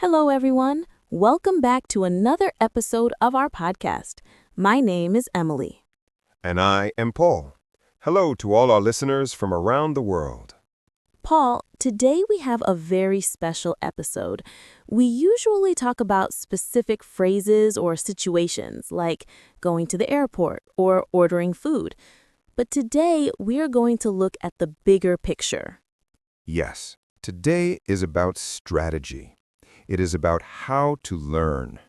Hello, everyone. Welcome back to another episode of our podcast. My name is Emily. And I am Paul. Hello to all our listeners from around the world. Paul, today we have a very special episode. We usually talk about specific phrases or situations, like going to the airport or ordering food. But today we are going to look at the bigger picture. Yes, today is about strategy. It is about how to learn.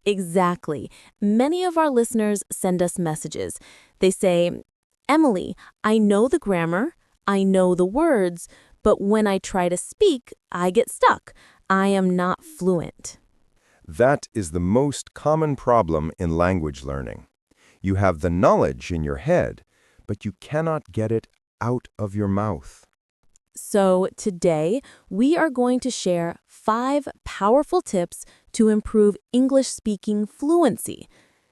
Exactly. Many of our listeners send us messages. They say, Emily, I know the grammar, I know the words, but when I try to speak, I get stuck. I am not fluent. That is the most common problem in language learning. You have the knowledge in your head, but you cannot get it out of your mouth. So today, we are going to share 5 powerful tips to improve English speaking fluency.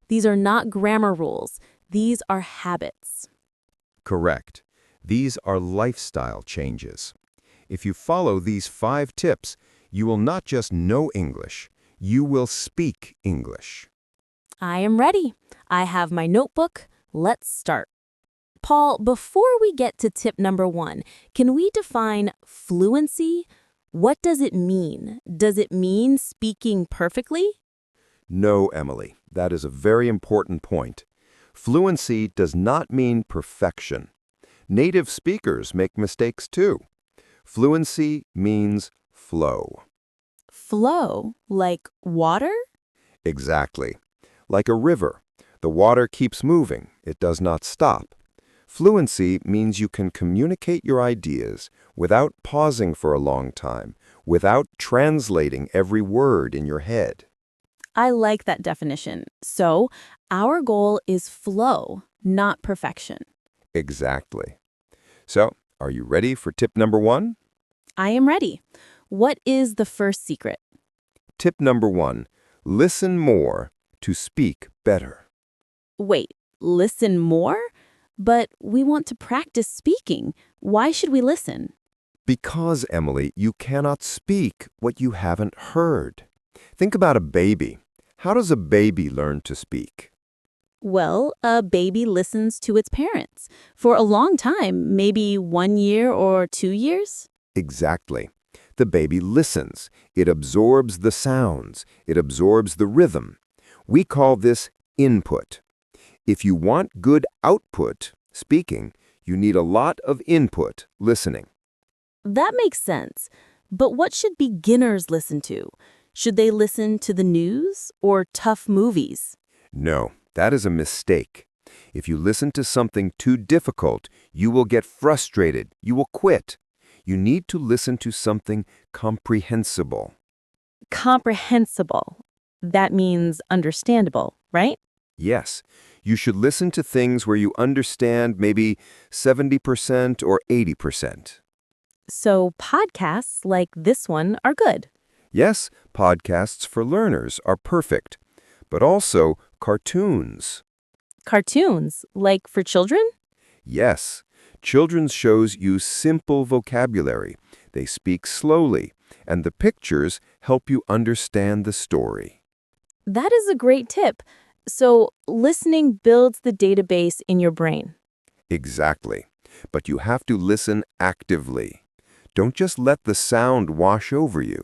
These are not grammar rules. These are habits. Correct. These are lifestyle changes. If you follow these 5 tips, you will not just know English, you will speak English. I am ready. I have my notebook. Let's start. Paul, before we get to tip number 1, can we define fluency? What does it mean? Does it mean speaking perfectly? No, Emily, that is a very important point. Fluency does not mean perfection. Native speakers make mistakes too. Fluency means flow. Flow, like water? Exactly. Like a river, the water keeps moving, it does not stop. Fluency means you can communicate your ideas without pausing for a long time, without translating every word in your head. I like that definition. So, our goal is flow, not perfection. Exactly. So, are you ready for tip number 1? I am ready. What is the first secret? Tip number 1, listen more to speak better. Wait, listen more? But we want to practice speaking. Why should we listen? Because, Emily, you cannot speak what you haven't heard. Think about a baby. How does a baby learn to speak? Well, a baby listens to its parents for a long time, maybe 1 year or 2 years. Exactly. The baby listens. It absorbs the sounds. It absorbs the rhythm. We call this input. If you want good output, speaking, you need a lot of input, listening. That makes sense. But what should beginners listen to? Should they listen to the news or tough movies? No, that is a mistake. If you listen to something too difficult, you will get frustrated. You will quit. You need to listen to something comprehensible. Comprehensible. That means understandable, right? Yes, you should listen to things where you understand maybe 70% or 80%. So podcasts like this one are good. Yes, podcasts for learners are perfect, but also cartoons. Cartoons, like for children? Yes, children's shows use simple vocabulary. They speak slowly, and the pictures help you understand the story. That is a great tip. So listening builds the database in your brain. Exactly. But you have to listen actively. Don't just let the sound wash over you.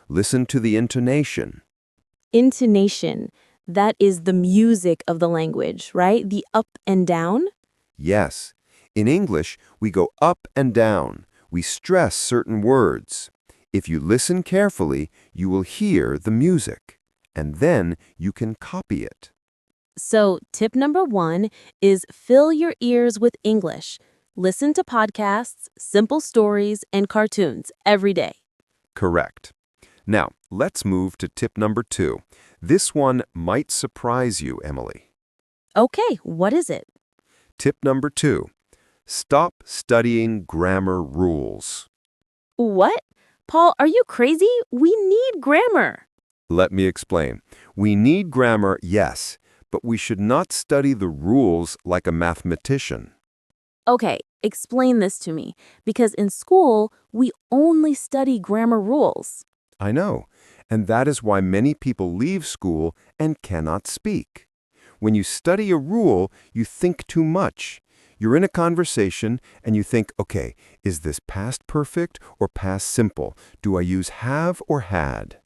Listen to the intonation. Intonation, that is the music of the language, right? The up and down. Yes. In English, we go up and down. We stress certain words. If you listen carefully, you will hear the music, and then you can copy it. So tip number 1 is fill your ears with English. Listen to podcasts, simple stories, and cartoons every day. Correct. Now, let's move to tip number 2. This one might surprise you, Emily. Okay, what is it? Tip number 2. Stop studying grammar rules. What? Paul, are you crazy? We need grammar. Let me explain. We need grammar, yes, but we should not study the rules like a mathematician. Okay, explain this to me, because in school, we only study grammar rules. I know, And that is why many people leave school and cannot speak. When you study a rule, you think too much. You're in a conversation and you think, okay, is this past perfect or past simple? Do I use have or had?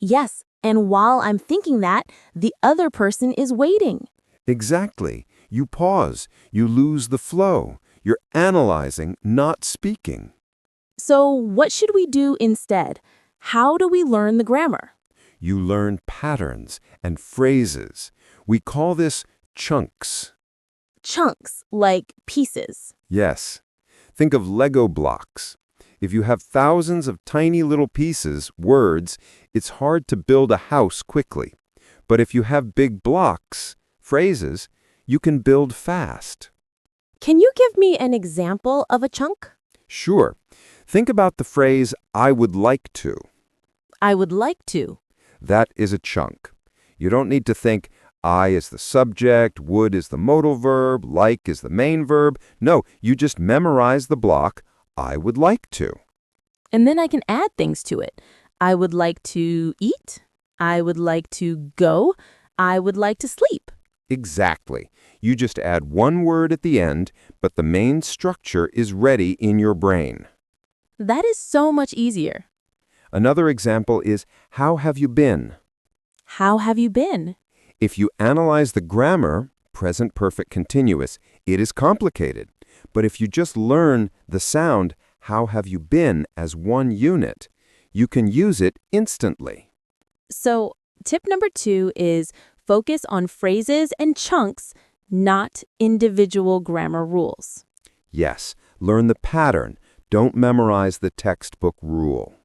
Yes, and while I'm thinking that, the other person is waiting. Exactly. You pause. You lose the flow. You're analyzing, not speaking. So what should we do instead? How do we learn the grammar? You learn patterns and phrases. We call this chunks. Chunks, like pieces. Yes. Think of Lego blocks. If you have thousands of tiny little pieces, words, it's hard to build a house quickly. But if you have big blocks, phrases, you can build fast. Can you give me an example of a chunk? Sure. Think about the phrase, I would like to. I would like to. That is a chunk. You don't need to think, I is the subject, would is the modal verb, like is the main verb. No, you just memorize the block, I would like to. And then I can add things to it. I would like to eat. I would like to go. I would like to sleep. Exactly. You just add one word at the end, but the main structure is ready in your brain. That is so much easier. Another example is, how have you been? How have you been? If you analyze the grammar, present perfect continuous, it is complicated. But if you just learn the sound, how have you been, as one unit, you can use it instantly. So, tip number 2 is focus on phrases and chunks, not individual grammar rules. Yes, learn the pattern. Don't memorize the textbook rule.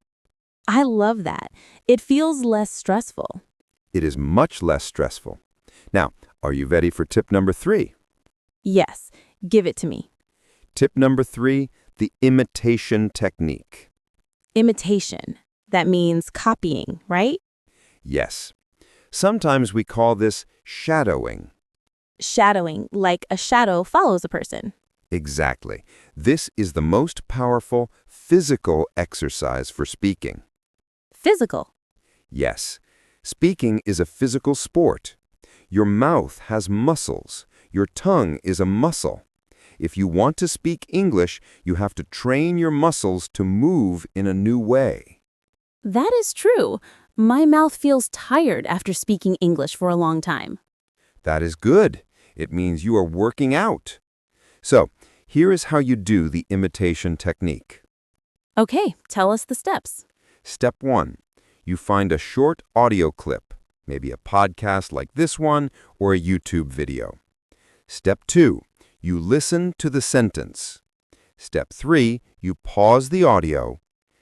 I love that. It feels less stressful. It is much less stressful. Now, are you ready for tip number 3? Yes, give it to me. Tip number 3, the imitation technique. Imitation. That means copying, right? Yes. Sometimes we call this shadowing. Shadowing, like a shadow follows a person. Exactly. This is the most powerful physical exercise for speaking. Physical. Yes. Speaking is a physical sport. Your mouth has muscles. Your tongue is a muscle. If you want to speak English, you have to train your muscles to move in a new way. That is true. My mouth feels tired after speaking English for a long time. That is good. It means you are working out. So, here is how you do the imitation technique. Okay, tell us the steps. Step 1. You find a short audio clip, maybe a podcast like this one or a YouTube video. Step 2. You listen to the sentence. Step 3. You pause the audio.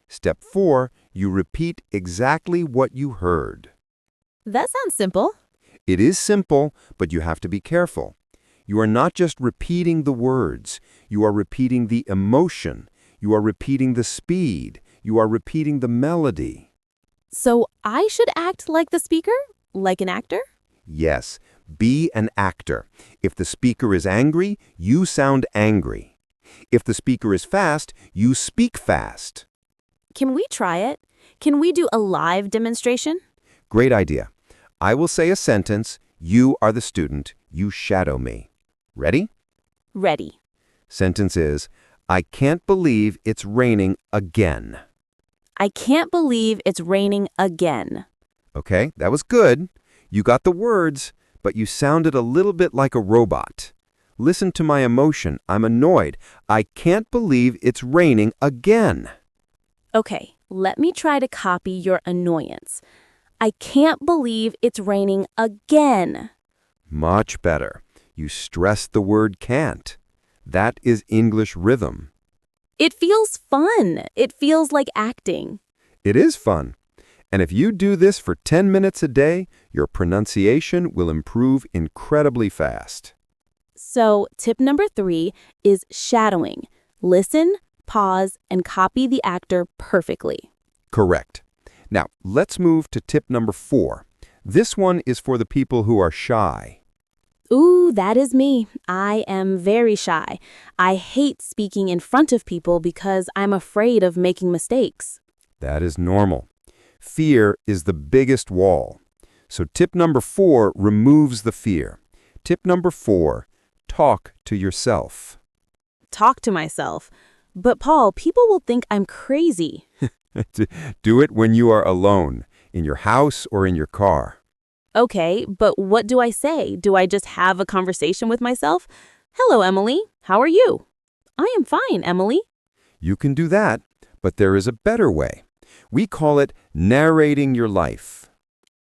Step 4. You repeat exactly what you heard. That sounds simple. It is simple, but you have to be careful. You are not just repeating the words. You are repeating the emotion. You are repeating the speed. You are repeating the melody. So I should act like the speaker? Like an actor? Yes, be an actor. If the speaker is angry, you sound angry. If the speaker is fast, you speak fast. Can we try it? Can we do a live demonstration? Great idea. I will say a sentence. You are the student. You shadow me. Ready? Ready. Sentence is, I can't believe it's raining again. I can't believe it's raining again. Okay, that was good. You got the words, but you sounded a little bit like a robot. Listen to my emotion. I'm annoyed. I can't believe it's raining again. Okay, let me try to copy your annoyance. I can't believe it's raining again. Much better. You stressed the word can't. That is English rhythm. It feels fun. It feels like acting. It is fun. And if you do this for 10 minutes a day, your pronunciation will improve incredibly fast. So, tip number 3 is shadowing. Listen, pause, and copy the actor perfectly. Correct. Now, let's move to tip number 4. This one is for the people who are shy. Ooh, that is me. I am very shy. I hate speaking in front of people because I'm afraid of making mistakes. That is normal. Fear is the biggest wall. So tip number 4 removes the fear. Tip number 4, talk to yourself. Talk to myself. But Paul, people will think I'm crazy. Do it when you are alone, in your house or in your car. Okay, but what do I say? Do I just have a conversation with myself? Hello, Emily. How are you? I am fine, Emily. You can do that, but there is a better way. We call it narrating your life.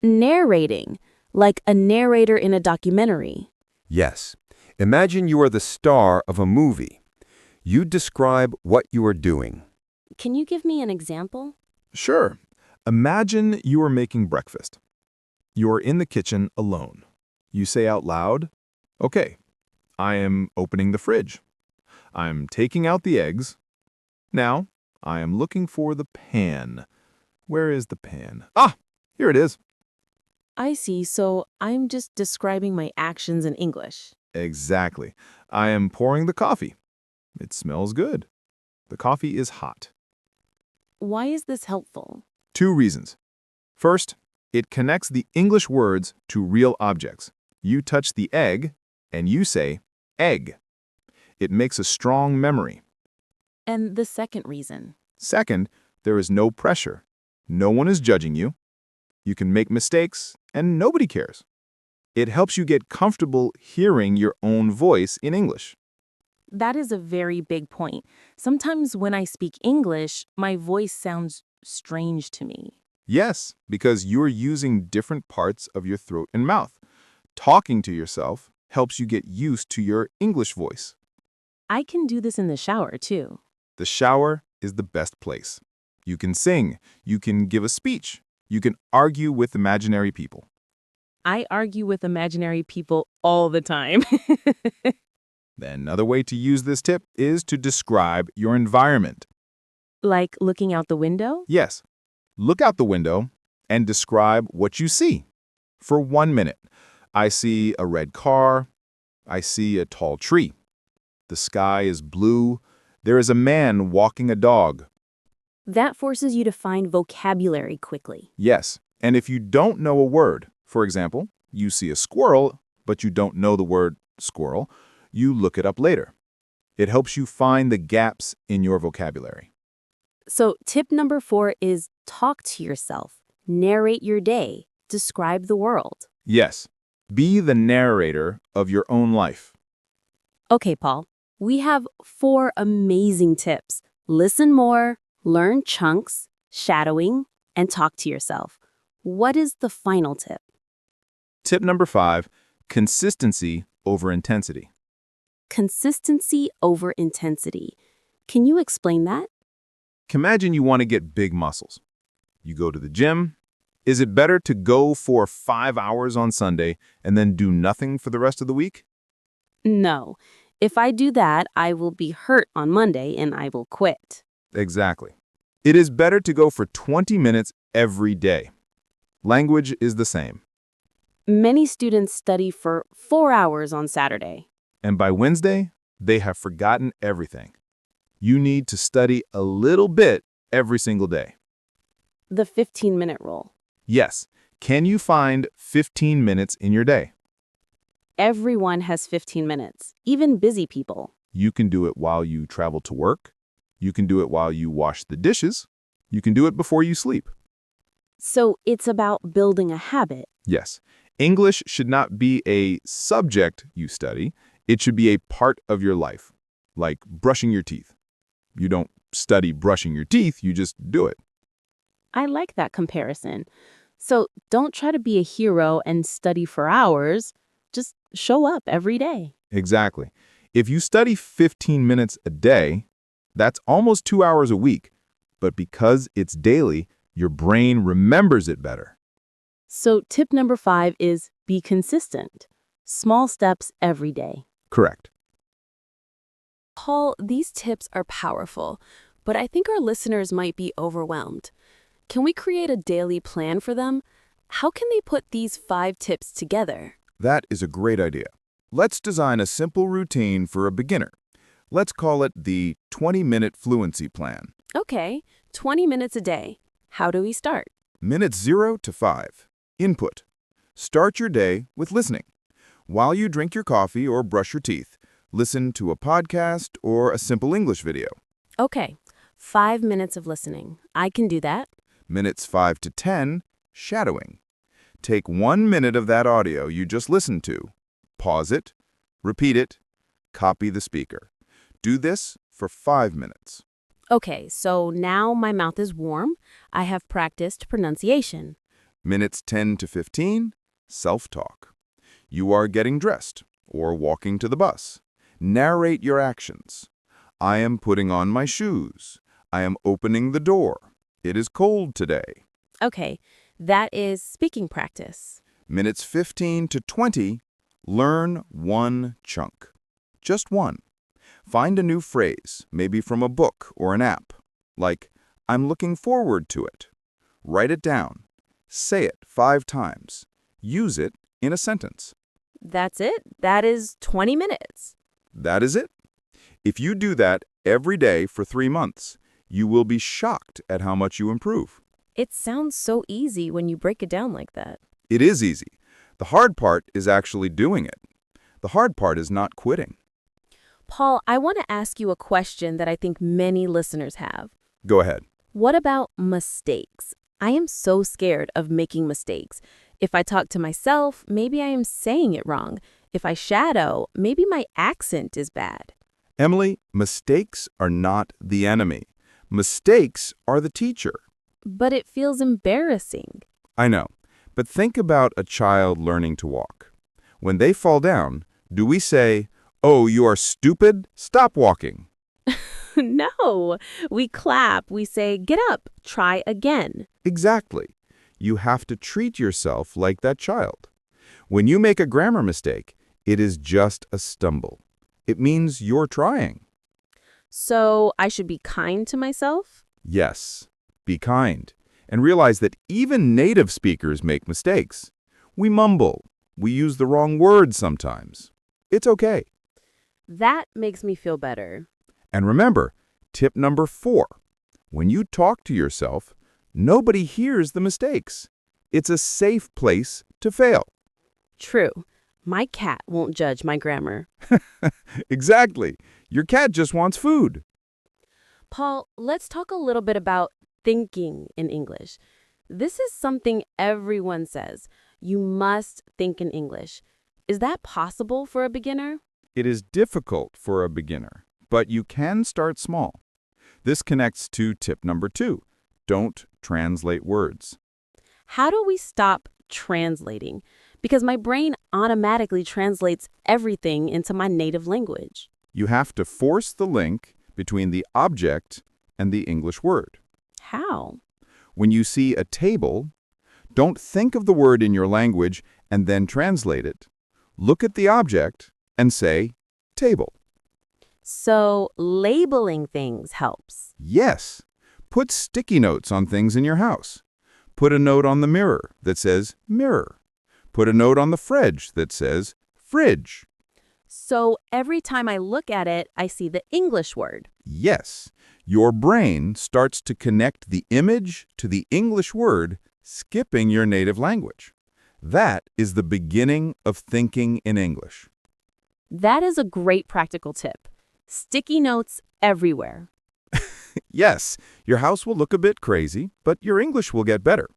Narrating, like a narrator in a documentary. Yes. Imagine you are the star of a movie. You describe what you are doing. Can you give me an example? Sure. Imagine you are making breakfast. You are in the kitchen alone. You say out loud, "Okay, I am opening the fridge. I'm taking out the eggs. Now, I am looking for the pan. Where is the pan? Ah, here it is." I see, so I'm just describing my actions in English. Exactly. "I am pouring the coffee. It smells good. The coffee is hot." Why is this helpful? 2 reasons. First, it connects the English words to real objects. You touch the egg, and you say, egg. It makes a strong memory. And the second reason. Second, there is no pressure. No one is judging you. You can make mistakes, and nobody cares. It helps you get comfortable hearing your own voice in English. That is a very big point. Sometimes when I speak English, my voice sounds strange to me. Yes, because you're using different parts of your throat and mouth. Talking to yourself helps you get used to your English voice. I can do this in the shower, too. The shower is the best place. You can sing, you can give a speech, you can argue with imaginary people. I argue with imaginary people all the time. Another way to use this tip is to describe your environment. Like looking out the window? Yes, look out the window and describe what you see. For 1 minute, I see a red car. I see a tall tree. The sky is blue. There is a man walking a dog. That forces you to find vocabulary quickly. Yes, and if you don't know a word, for example, you see a squirrel, but you don't know the word squirrel, you look it up later. It helps you find the gaps in your vocabulary. So tip number 4 is talk to yourself. Narrate your day. Describe the world. Yes, be the narrator of your own life. Okay, Paul. We have 4 amazing tips. Listen more, learn chunks, shadowing, and talk to yourself. What is the final tip? Tip number 5, consistency over intensity. Consistency over intensity. Can you explain that? Imagine you want to get big muscles. You go to the gym. Is it better to go for 5 hours on Sunday and then do nothing for the rest of the week? No. If I do that, I will be hurt on Monday and I will quit. Exactly. It is better to go for 20 minutes every day. Language is the same. Many students study for 4 hours on Saturday. And by Wednesday, they have forgotten everything. You need to study a little bit every single day. The 15-minute rule. Yes. Can you find 15 minutes in your day? Everyone has 15 minutes, even busy people. You can do it while you travel to work. You can do it while you wash the dishes. You can do it before you sleep. So it's about building a habit. Yes. English should not be a subject you study. It should be a part of your life, like brushing your teeth. You don't study brushing your teeth, you just do it. I like that comparison. So don't try to be a hero and study for hours. Just show up every day. Exactly. If you study 15 minutes a day, that's almost 2 hours a week. But because it's daily, your brain remembers it better. So tip number 5 is be consistent. Small steps every day. Correct. Paul, these tips are powerful, but I think our listeners might be overwhelmed. Can we create a daily plan for them? How can they put these 5 tips together? That is a great idea. Let's design a simple routine for a beginner. Let's call it the 20-minute fluency plan. Okay, 20 minutes a day. How do we start? Minutes 0 to 5. Input. Start your day with listening. While you drink your coffee or brush your teeth, listen to a podcast or a simple English video. Okay, 5 minutes of listening. I can do that. Minutes 5 to 10, shadowing. Take 1 minute of that audio you just listened to. Pause it, repeat it, copy the speaker. Do this for 5 minutes. Okay, so now my mouth is warm. I have practiced pronunciation. Minutes 10 to 15, self-talk. You are getting dressed or walking to the bus. Narrate your actions. I am putting on my shoes. I am opening the door. It is cold today. Okay, that is speaking practice. Minutes 15 to 20, learn one chunk. Just one. Find a new phrase, maybe from a book or an app, like, I'm looking forward to it. Write it down. Say it 5 times. Use it in a sentence. That's it. That is 20 minutes. That is it. If you do that every day for 3 months, you will be shocked at how much you improve. It sounds so easy when you break it down like that. It is easy. The hard part is actually doing it. The hard part is not quitting. Paul, I want to ask you a question that I think many listeners have. Go ahead. What about mistakes? I am so scared of making mistakes. If I talk to myself, maybe I am saying it wrong. If I shadow, maybe my accent is bad. Emily, mistakes are not the enemy. Mistakes are the teacher. But it feels embarrassing. I know, but think about a child learning to walk. When they fall down, do we say, "Oh, you are stupid, stop walking"? No, we clap. We say, get up, try again. Exactly. You have to treat yourself like that child. When you make a grammar mistake, it is just a stumble. It means you're trying. So I should be kind to myself? Yes, be kind, and realize that even native speakers make mistakes. We mumble. We use the wrong words sometimes. It's okay. That makes me feel better. And remember, tip number 4. When you talk to yourself, nobody hears the mistakes. It's a safe place to fail. True. My cat won't judge my grammar. Exactly. Your cat just wants food. Paul, let's talk a little bit about thinking in English. This is something everyone says. You must think in English. Is that possible for a beginner? It is difficult for a beginner, but you can start small. This connects to tip number 2. Don't translate words. How do we stop translating? Because my brain automatically translates everything into my native language. You have to force the link between the object and the English word. How? When you see a table, don't think of the word in your language and then translate it. Look at the object and say, table. So labeling things helps. Yes. Put sticky notes on things in your house. Put a note on the mirror that says mirror. Put a note on the fridge that says fridge. So every time I look at it, I see the English word. Yes. Your brain starts to connect the image to the English word, skipping your native language. That is the beginning of thinking in English. That is a great practical tip. Sticky notes everywhere. Yes, your house will look a bit crazy, but your English will get better.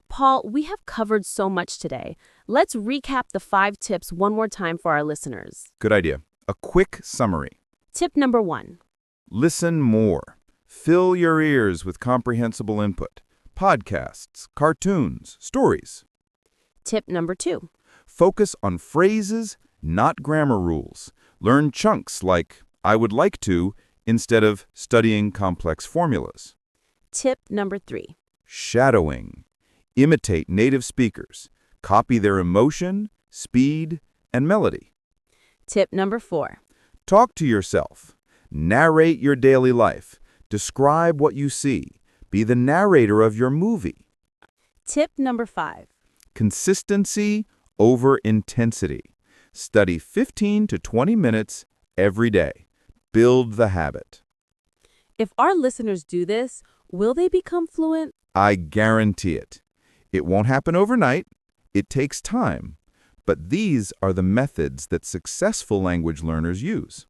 Paul, we have covered so much today. Let's recap the 5 tips one more time for our listeners. Good idea. A quick summary. Tip number 1. Listen more. Fill your ears with comprehensible input. Podcasts, cartoons, stories. Tip number 2. Focus on phrases, not grammar rules. Learn chunks like, I would like to, instead of studying complex formulas. Tip number 3. Shadowing. Imitate native speakers. Copy their emotion, speed, and melody. Tip number 4. Talk to yourself. Narrate your daily life. Describe what you see. Be the narrator of your movie. Tip number 5. Consistency over intensity. Study 15 to 20 minutes every day. Build the habit. If our listeners do this, will they become fluent? I guarantee it. It won't happen overnight. It takes time. But these are the methods that successful language learners use.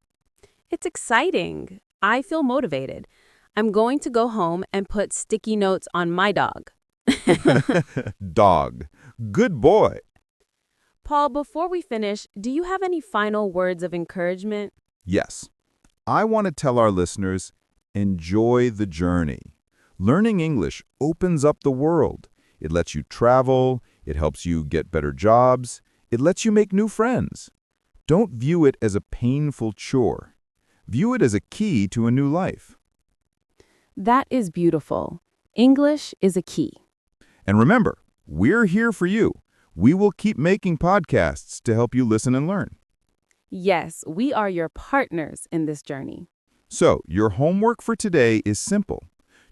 It's exciting. I feel motivated. I'm going to go home and put sticky notes on my dog. Dog. Good boy. Paul, before we finish, do you have any final words of encouragement? Yes. I want to tell our listeners, enjoy the journey. Learning English opens up the world. It lets you travel. It helps you get better jobs. It lets you make new friends. Don't view it as a painful chore. View it as a key to a new life. That is beautiful. English is a key. And remember, we're here for you. We will keep making podcasts to help you listen and learn. Yes, we are your partners in this journey. So, your homework for today is simple.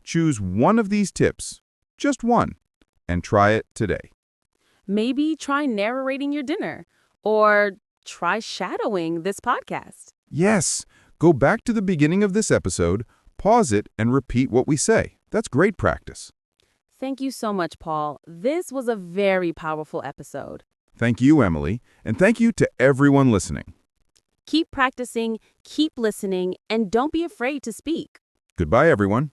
Choose one of these tips, just one, and try it today. Maybe try narrating your dinner, or try shadowing this podcast. Yes, go back to the beginning of this episode, pause it, and repeat what we say. That's great practice. Thank you so much, Paul. This was a very powerful episode. Thank you, Emily, and thank you to everyone listening. Keep practicing, keep listening, and don't be afraid to speak. Goodbye, everyone.